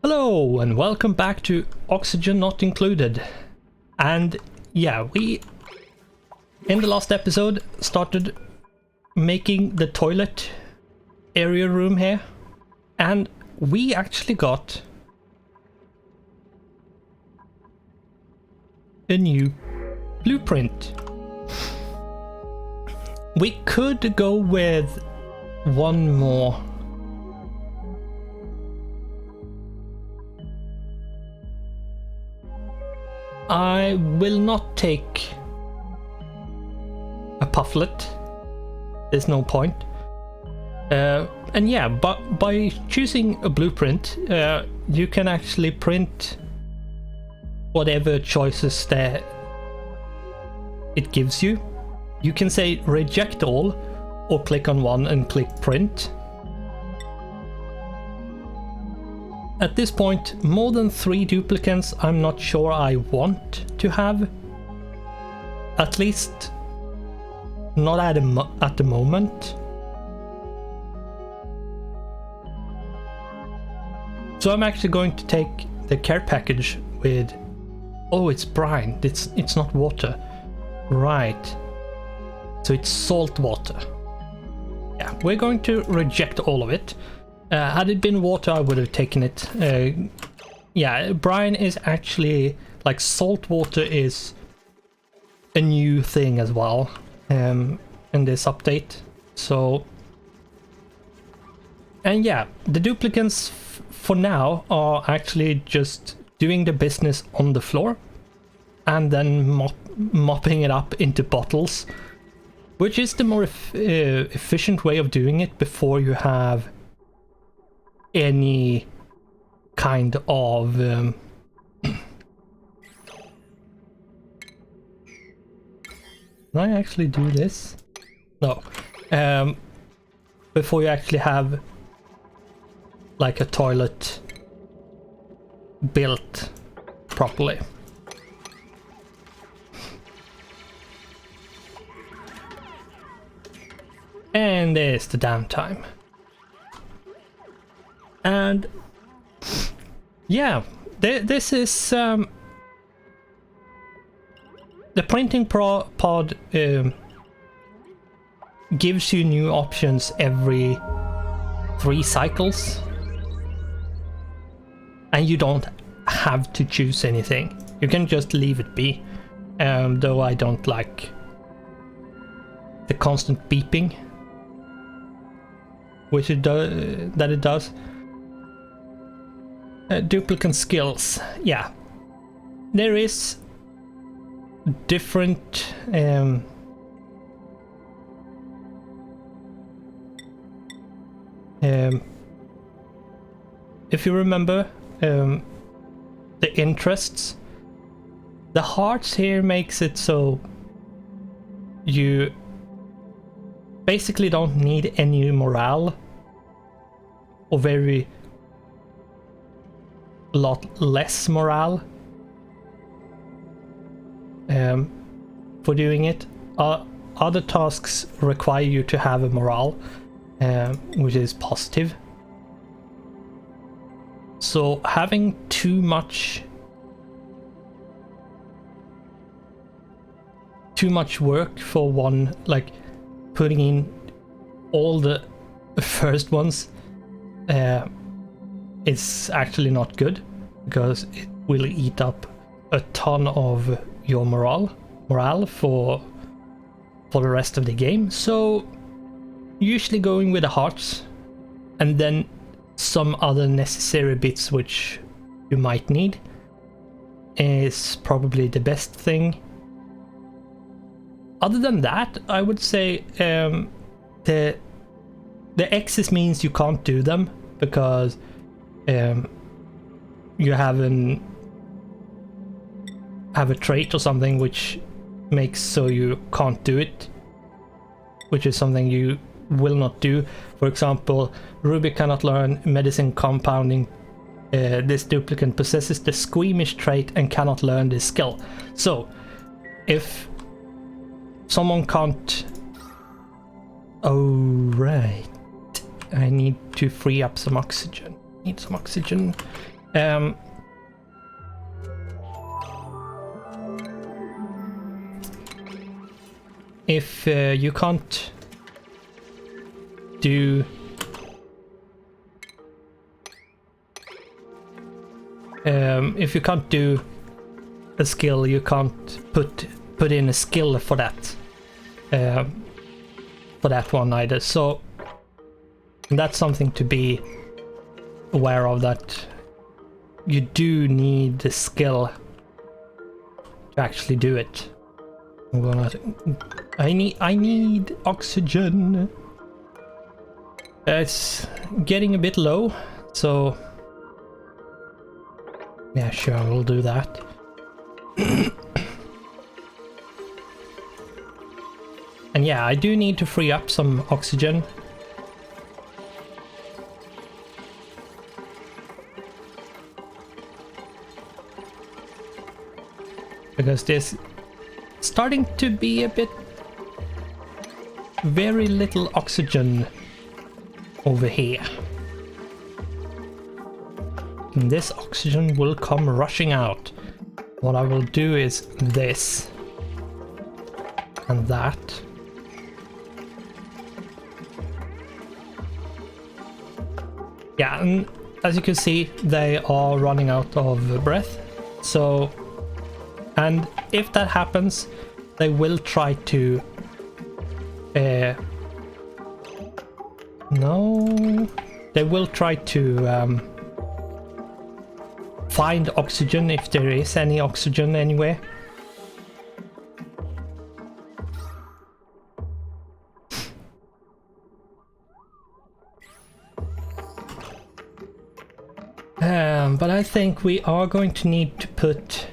Hello and welcome back to Oxygen Not Included. And yeah, we in the last episode started making the toilet area room here, and we actually got a new blueprint. We could go with one more. I will not take a pufflet. There's no point. And yeah, but by choosing a blueprint, you can actually print whatever choices that it gives you. You can say reject all, or click on one and click print. At this point, more than 3 duplicants I'm not sure I want to have. At least not at the moment. So I'm actually going to take the care package with... Oh, it's brine. It's not water. Right. So it's salt water. Yeah, we're going to reject all of it. Had it been water, I would have taken it. Yeah, brine is actually, like, salt water is a new thing as well in this update. So, and yeah, the duplicants for now are actually just doing the business on the floor and then mopping it up into bottles, which is the more efficient way of doing it before you have any kind of can I actually do this? No. Before you actually have like a toilet built properly. And there's the downtime. And yeah, this is the printing pod gives you new options every 3 cycles, and you don't have to choose anything. You can just leave it be, though I don't like the constant beeping which it does. Duplicant skills, yeah, there is different if you remember the interests, the hearts here makes it so you basically don't need any morale, or very lot less morale for doing it. Other tasks require you to have a morale, which is positive. So having too much work for one, like putting in all the first ones, it's actually not good, because it will eat up a ton of your morale for the rest of the game. So usually going with the hearts and then some other necessary bits which you might need is probably the best thing. Other than that, I would say the X's means you can't do them, because you have a trait or something which makes so you can't do it, which is something you will not do. For example, Ruby cannot learn medicine compounding. This duplicant possesses the squeamish trait and cannot learn this skill. So if someone can't... Oh right, I need to free up some oxygen. Need some oxygen. If you can't do a skill, you can't put in a skill for that one either. So that's something to be aware of, that you do need the skill to actually do it. I need oxygen. It's getting a bit low, so yeah, sure, we'll do that. And yeah, I do need to free up some oxygen. Because there's starting to be a bit very little oxygen over here. And this oxygen will come rushing out. What I will do is this and that. Yeah, and as you can see, they are running out of breath. So, and if that happens, they will try to they will try to find oxygen, if there is any oxygen anywhere. But I think we are going to need to put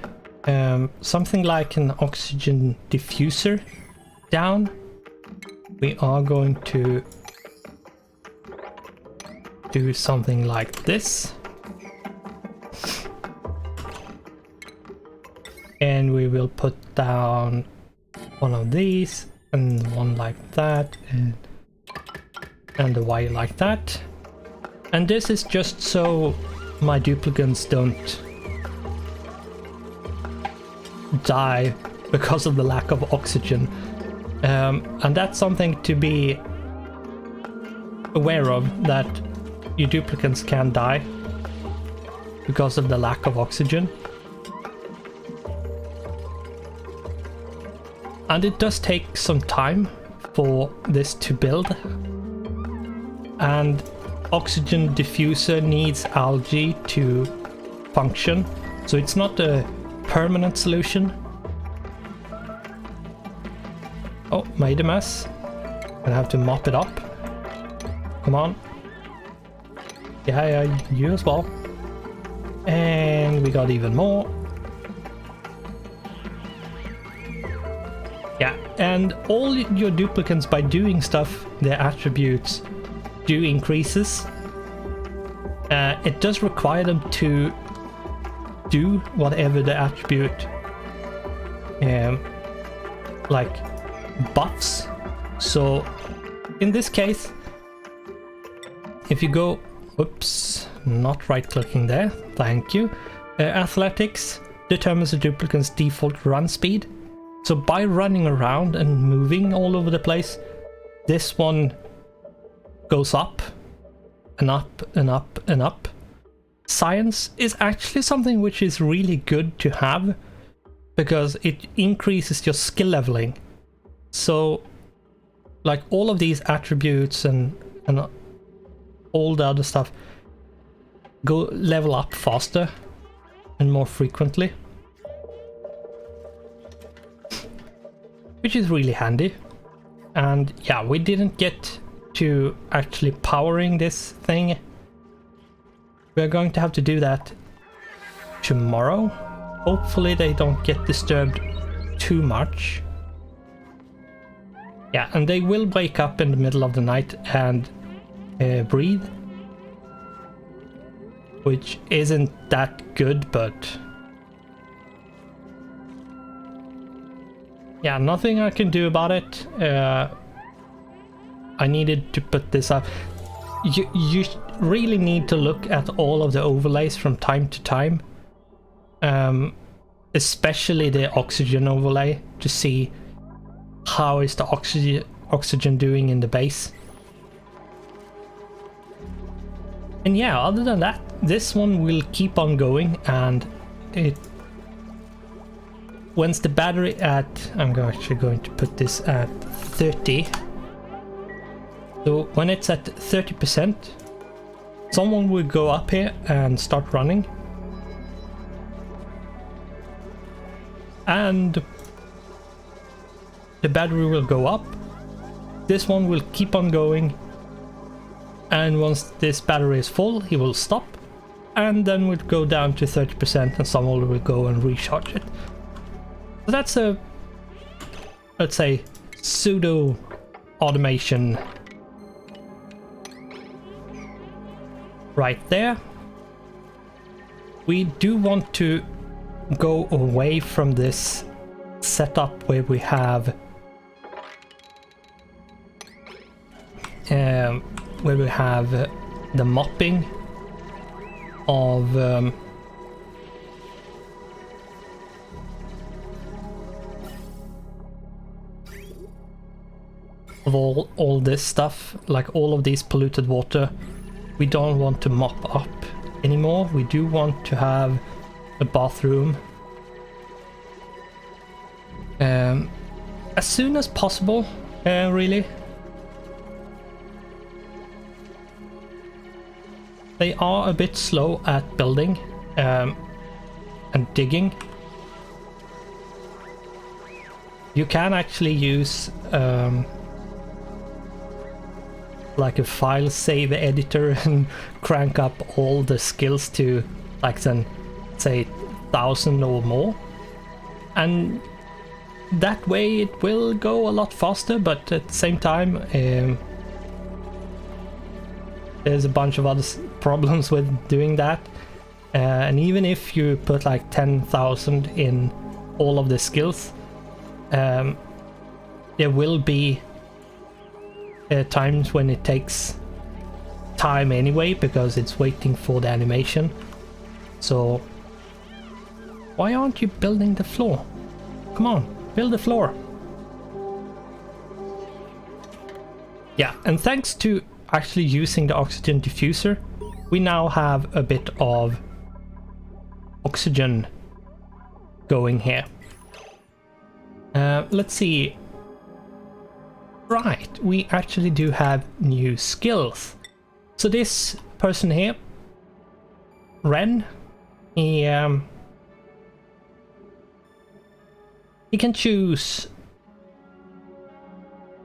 something like an oxygen diffuser down. We are going to do something like this. And we will put down one of these and one like that and the wire like that. And this is just so my duplicants don't die because of the lack of oxygen. And that's something to be aware of, that your duplicants can die because of the lack of oxygen. And it does take some time for this to build. And oxygen diffuser needs algae to function, so it's not a permanent solution. Oh, made a mess. Gonna have to mop it up. Come on. Yeah, you as well. And we got even more. Yeah, and all your duplicants, by doing stuff, their attributes do increases. It does require them to do whatever the attribute like buffs. So in this case, if you go, oops, not right clicking there, thank you. Athletics determines the duplicant's default run speed. So by running around and moving all over the place, this one goes up and up and up and up. Science is actually something which is really good to have, because it increases your skill leveling. So like all of these attributes and all the other stuff go level up faster and more frequently, which is really handy. And yeah, we didn't get to actually powering this thing. We're going to have to do that tomorrow. Hopefully they don't get disturbed too much. Yeah, and they will wake up in the middle of the night and breathe, which isn't that good, but yeah, nothing I can do about it. I needed to put this up. you really need to look at all of the overlays from time to time, especially the oxygen overlay, to see how is the oxygen doing in the base. And yeah, other than that, this one will keep on going, and once the battery I'm actually going to put this at 30. So when it's at 30%, someone will go up here and start running. And the battery will go up. This one will keep on going. And once this battery is full, he will stop. And then we'll go down to 30% and someone will go and recharge it. So that's a, let's say, pseudo automation right there. We do want to go away from this setup where we have the mopping of all this stuff, like all of these polluted water. We don't want to mop up anymore. We do want to have a bathroom as soon as possible, really. They are a bit slow at building and digging. You can actually use like a file save editor and crank up all the skills to like then say 1,000 or more, and that way it will go a lot faster, but at the same time there's a bunch of other problems with doing that, and even if you put like 10,000 in all of the skills, there will be times when it takes time anyway because it's waiting for the animation. So why aren't you building the floor? Come on, build the floor. Yeah, and thanks to actually using the oxygen diffuser, we now have a bit of oxygen going here. Let's see. Right, we actually do have new skills. So this person here, Ren, he can choose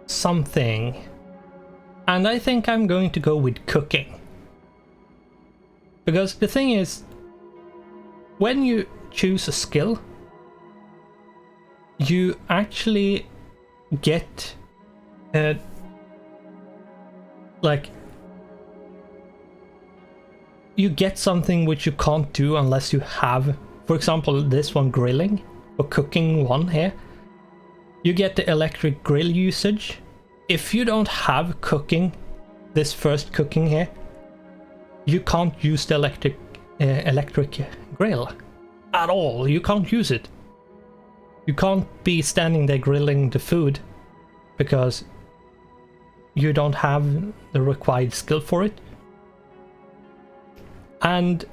something, and I think I'm going to go with cooking. Because the thing is, when you choose a skill, you actually get like you get something which you can't do unless you have, for example, this one, grilling or cooking one here. You get the electric grill usage. If you don't have cooking, this first cooking here, you can't use the electric grill at all. You can't use it. You can't be standing there grilling the food because you don't have the required skill for it. And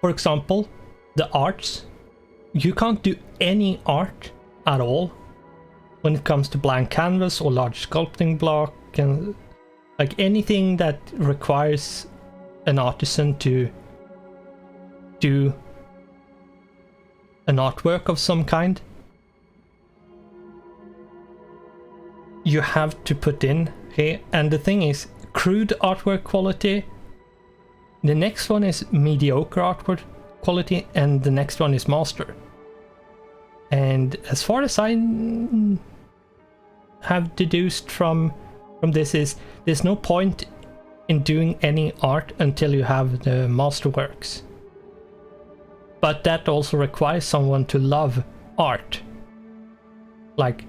for example, the arts, you can't do any art at all when it comes to blank canvas or large sculpting block, and like anything that requires an artisan to do an artwork of some kind, you have to put in here. And the thing is, crude artwork quality, the next one is mediocre artwork quality, and the next one is master. And as far as I have deduced from this is, there's no point in doing any art until you have the masterworks. But that also requires someone to love art. Like,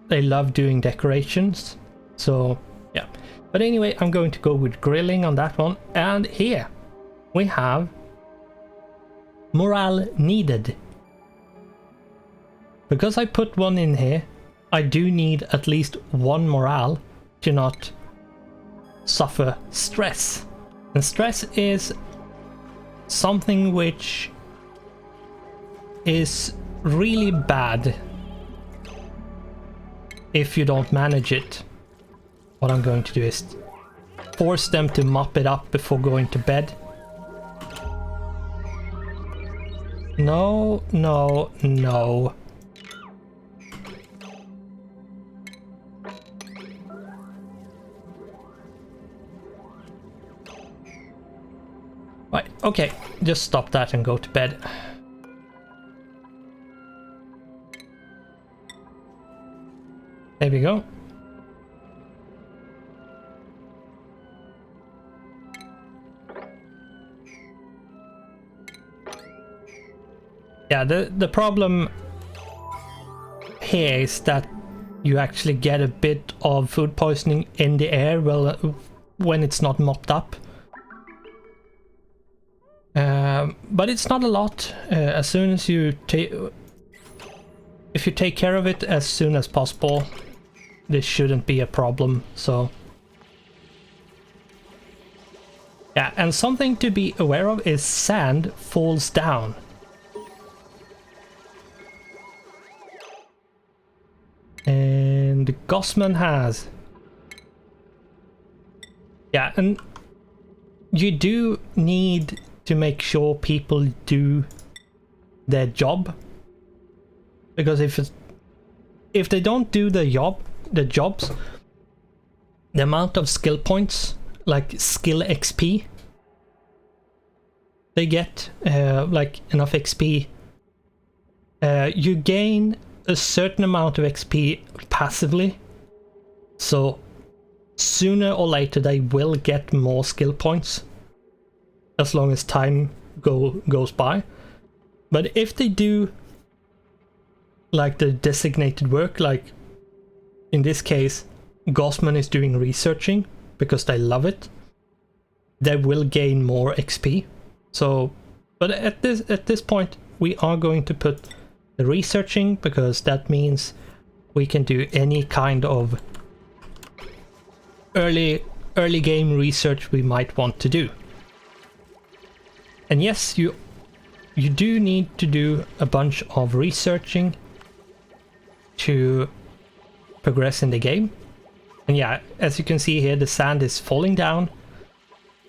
they love doing decorations. So yeah, But anyway, I'm going to go with grilling on that one. And here we have morale needed. Because I put one in here, I do need at least one morale to not suffer stress. And stress is something which is really bad if you don't manage it. What I'm going to do is force them to mop it up before going to bed. No, no, no. Right, okay, just stop that and go to bed. There we go. Yeah, the problem here is that you actually get a bit of food poisoning in the air when it's not mopped up. But it's not a lot. As soon as you if you take care of it as soon as possible, this shouldn't be a problem. So yeah, and something to be aware of is sand falls down. And Gossman has. Yeah, and you do need to make sure people do their job, because if they don't do the jobs, the amount of skill points, like skill XP, they get, like enough XP, you gain a certain amount of XP passively, so sooner or later they will get more skill points as long as time goes by. But if they do like the designated work, like in this case Gossman is doing researching because they love it, they will gain more XP. So but at this point we are going to put the researching, because that means we can do any kind of early game research we might want to do. And yes, you do need to do a bunch of researching to progress in the game. And yeah, as you can see here, the sand is falling down,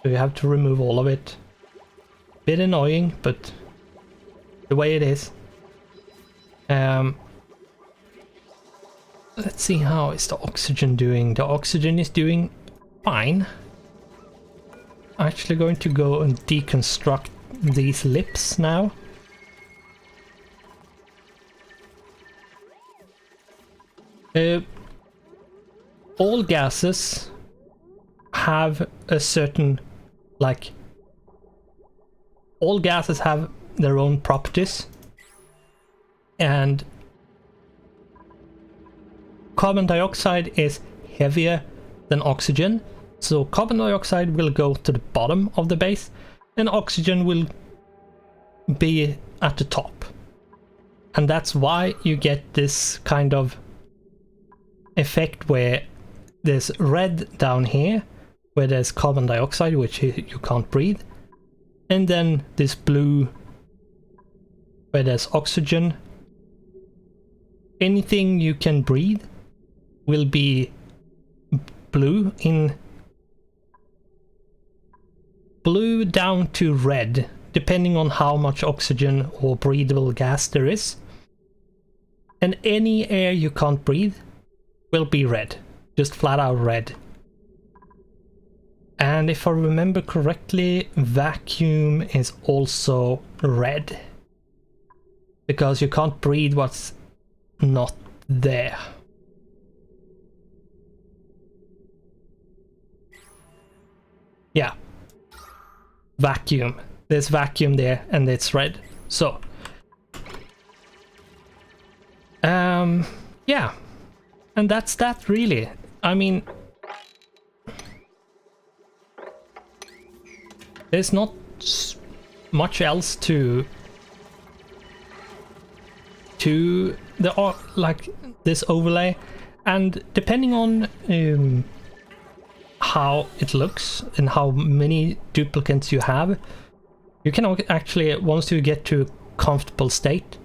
so you have to remove all of it. Bit annoying, but the way it is. Let's see, how is the oxygen doing? The oxygen is doing fine. I'm actually going to go and deconstruct these lips now. All gases have a certain, like, all gases have their own properties, and carbon dioxide is heavier than oxygen, so carbon dioxide will go to the bottom of the base and oxygen will be at the top. And that's why you get this kind of effect where there's red down here where there's carbon dioxide, which you can't breathe, and then this blue where there's oxygen. Anything you can breathe will be blue down to red, depending on how much oxygen or breathable gas there is. And any air you can't breathe will be red, just flat out red. And if I remember correctly, vacuum is also red, because you can't breathe what's not there. Yeah, vacuum. There's vacuum there and it's red. So yeah, and that's that really. I mean, there's not much else to the like this overlay, and depending on how it looks and how many duplicants you have, you can actually, once you get to a comfortable state,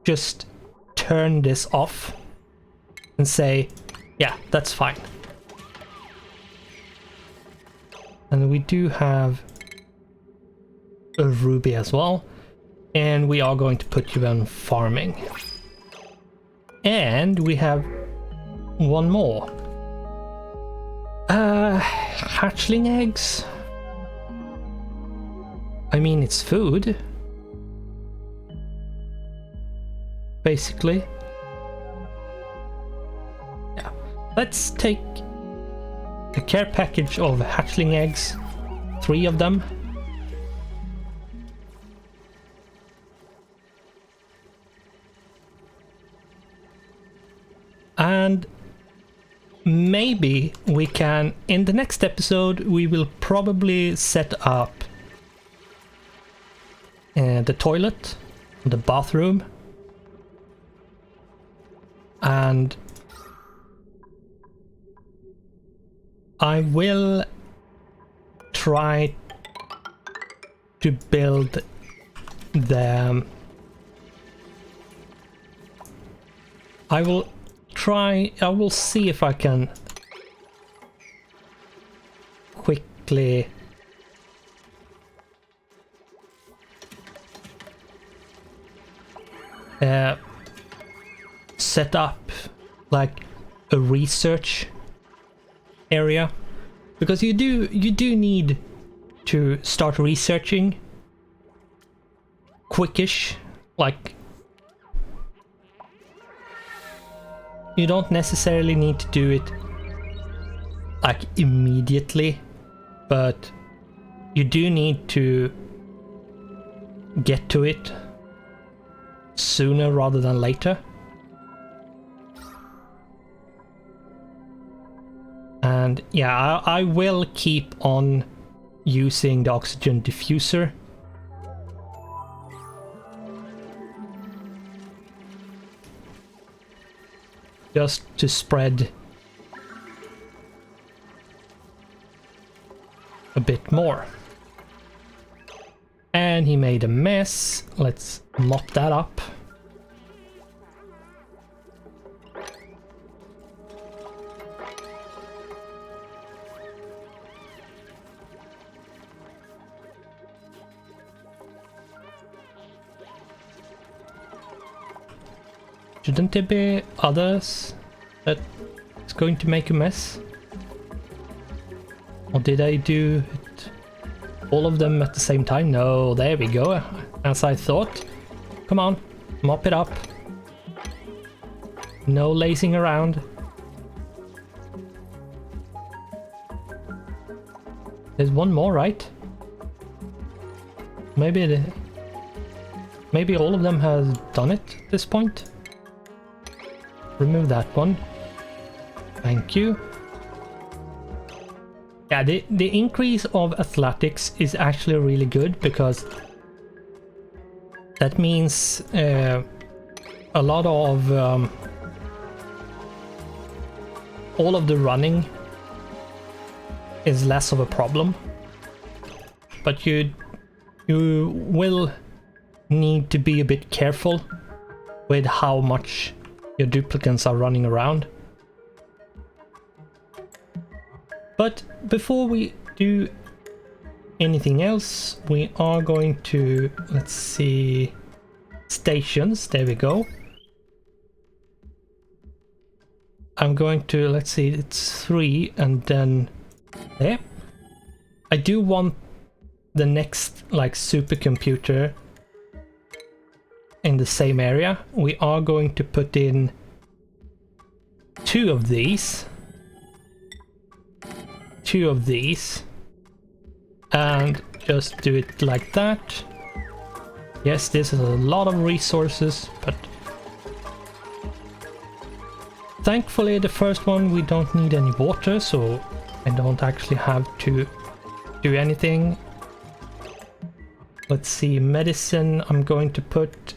just turn this off and say, yeah, that's fine. And we do have a ruby as well, and we are going to put you on farming. And we have one more. Hatchling eggs. I mean, it's food, basically. Yeah, let's take a care package of hatchling eggs, 3 of them. And maybe we can, in the next episode, we will probably set up the toilet, the bathroom, and I will try to build the... I will see if I can quickly set up like a research area, because you do need to start researching quickish. Like, you don't necessarily need to do it like immediately, but you do need to get to it sooner rather than later. And yeah, I will keep on using the oxygen diffuser. Just to spread a bit more. And he made a mess. Let's mop that up. Shouldn't there be others that is going to make a mess? Or did I do it, all of them at the same time? No, there we go, as I thought. Come on, mop it up. No lazing around. There's one more, right? Maybe all of them has done it at this point. Remove that one. Thank you. Yeah, the increase of athletics is actually really good, because that means a lot of all of the running is less of a problem, but you will need to be a bit careful with how much your duplicants are running around. But before we do anything else, we are going to, let's see, stations, there we go. I'm going to, let's see, it's 3 and then there. I do want the next like supercomputer in the same area. We are going to put in 2 of these. 2 of these. And just do it like that. Yes, this is a lot of resources, but thankfully the first one we don't need any water, so I don't actually have to do anything Let's see, medicine, I'm going to put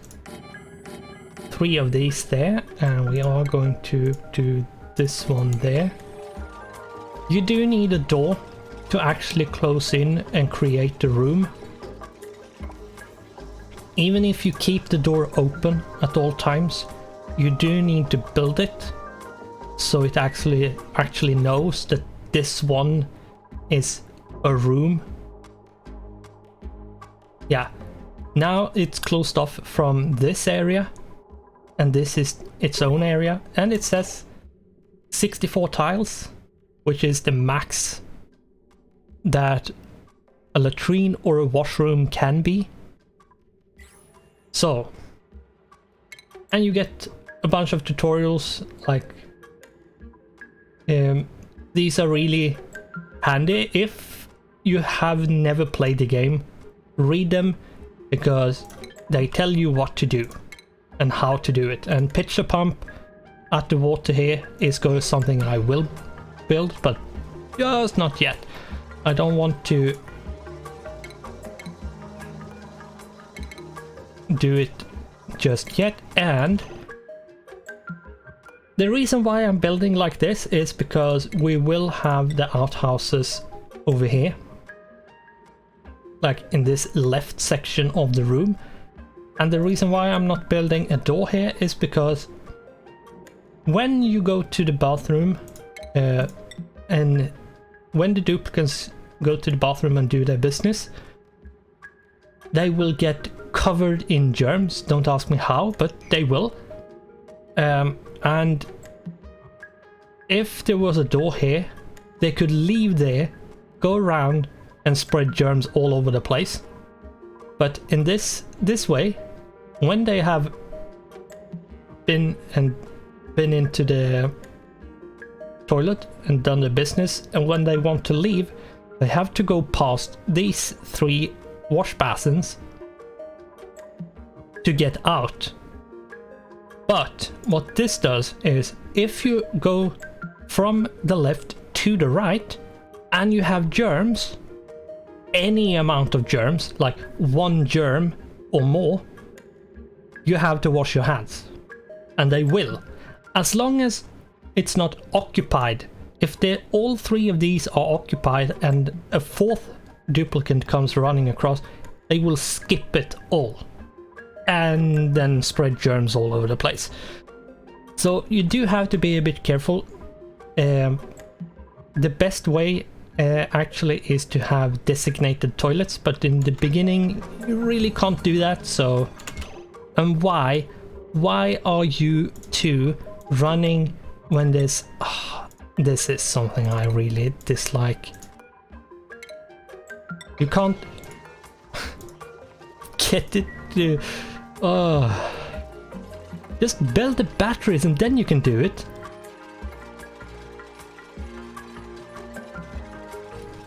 3 of these there, and we are going to do this one there. You do need a door to actually close in and create the room. Even if you keep the door open at all times, you do need to build it so it actually knows that this one is a room. Yeah, now it's closed off from this area, and this is its own area, and it says 64 tiles, which is the max that a latrine or a washroom can be. So, and you get a bunch of tutorials, like these are really handy if you have never played the game. Read them because they tell you what to do and how to do it. And pitcher pump at the water here is something I will build, but just not yet. I don't want to do it just yet. And the reason why I'm building like this is because we will have the outhouses over here, like in this left section of the room. And the reason why I'm not building a door here is because when you go to the bathroom and when the duplicants go to the bathroom and do their business, they will get covered in germs. Don't ask me how, but they will. And if there was a door here, they could leave there, go around and spread germs all over the place. But in this way, when they have been into the toilet and done the business, and when they want to leave, they have to go past these 3 wash basins to get out. But what this does is, if you go from the left to the right and you have germs, any amount of germs, like 1 germ or more, you have to wash your hands. And they will. As long as it's not occupied. If all 3 of these are occupied and a 4th duplicant comes running across, they will skip it all and then spread germs all over the place. So you do have to be a bit careful. The best way actually is to have designated toilets, but in the beginning you really can't do that. So, and why are you 2 running when there's this is something I really dislike. You can't get it to just build the batteries and then you can do it.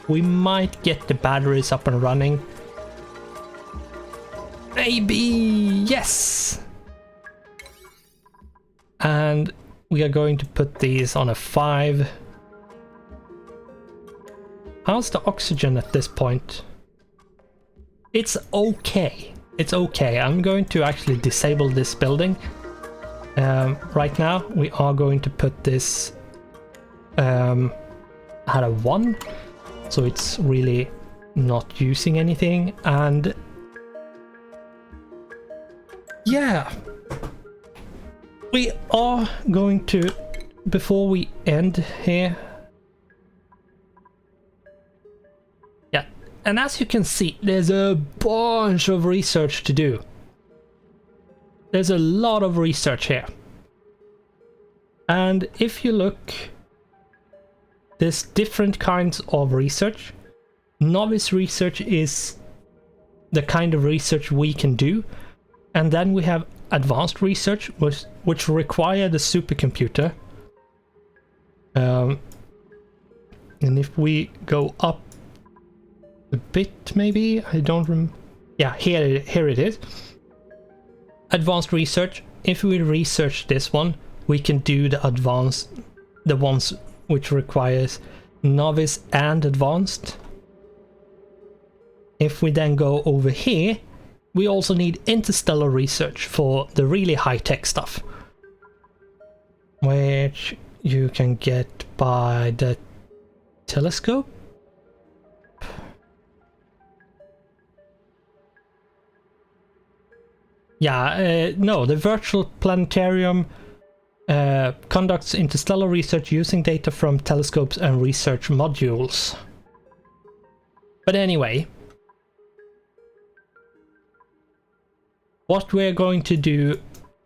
We might get the batteries up and running. Maybe, yes! And we are going to put these on a 5. How's the oxygen at this point? It's okay. It's okay. I'm going to actually disable this building. Right now, we are going to put this at a 1. So it's really not using anything. And yeah. We are going to, before we end here, yeah, and as you can see, there's a bunch of research to do. There's a lot of research here. And if you look, there's different kinds of research. Novice research is the kind of research we can do. And then we have advanced research, which require the supercomputer. And if we go up a bit, maybe, I don't remember. Yeah, here it is. Advanced research. If we research this one, we can do the ones which requires novice and advanced. if we then go over here, we also need interstellar research for the really high-tech stuff, which you can get by the telescope. Yeah, no, the virtual planetarium conducts interstellar research using data from telescopes and research modules. But anyway, what we're going to do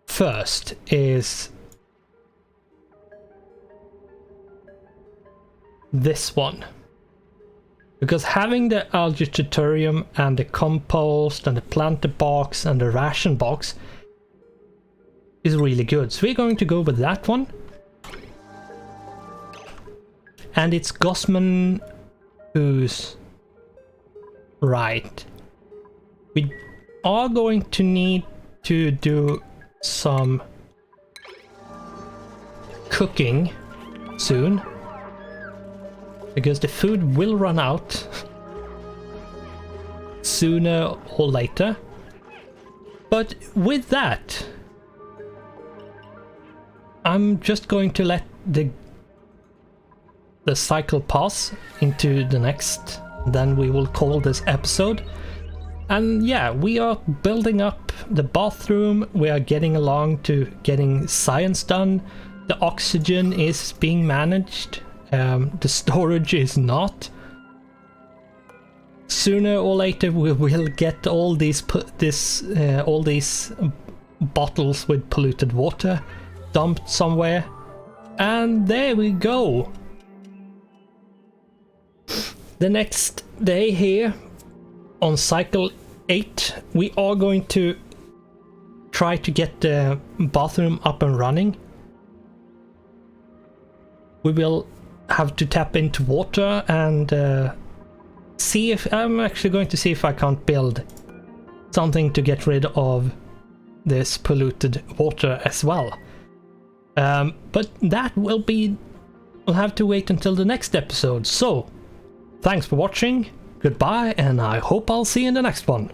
first is this one. Because having the algae tutorium and the compost and the planter box and the ration box is really good. So we're going to go with that one. And it's Gosman who's right. We are going to need to do some cooking soon, because the food will run out sooner or later. But with that, I'm just going to let the cycle pass into the next, then we will call this episode. And yeah, we are building up the bathroom, we are getting along to getting science done, the oxygen is being managed, the storage is not. Sooner or later we will get all these bottles with polluted water dumped somewhere, and there we go. The next day here on cycle 8 we are going to try to get the bathroom up and running. We will have to tap into water and see if I'm actually going to see if I can't build something to get rid of this polluted water as well. But that will be, we'll have to wait until the next episode. So thanks for watching, goodbye, and I hope I'll see you in the next one.